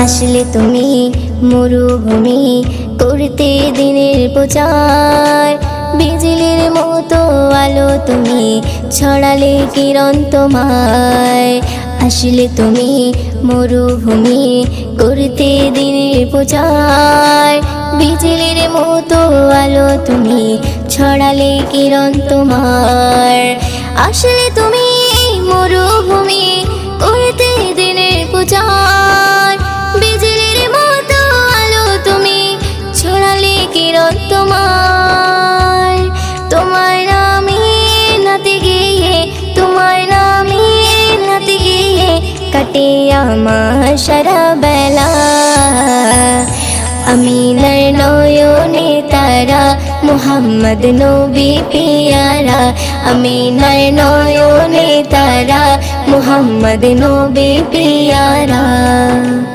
আসলে তুমি মরুভূমি করতে দিনের প্রচার, বিজলির মতো আলো তুমি ছড়ালে কিরণ তোমায়। আসলে তুমি মরুভূমি করতে দিনের প্রচার, বিজলির মতো আলো তুমি ছড়ালে কিরণ তোমার। আসলে তুমি মরুভূমি করতে দিনের প্রচার, বিজলির মতো আলো তুমি ছড়ালে কিরণ তোমার। তোমার নামে নাতে গিয়ে, তোমার নামে নাতে গিয়ে কাটে আমার সারা বেলা। আমিনার নয়নে তারা মুহাম্মদ নবী পিয়ারা, আমিনার নয়নে তারা মুহাম্মদ নবী পিয়ারা।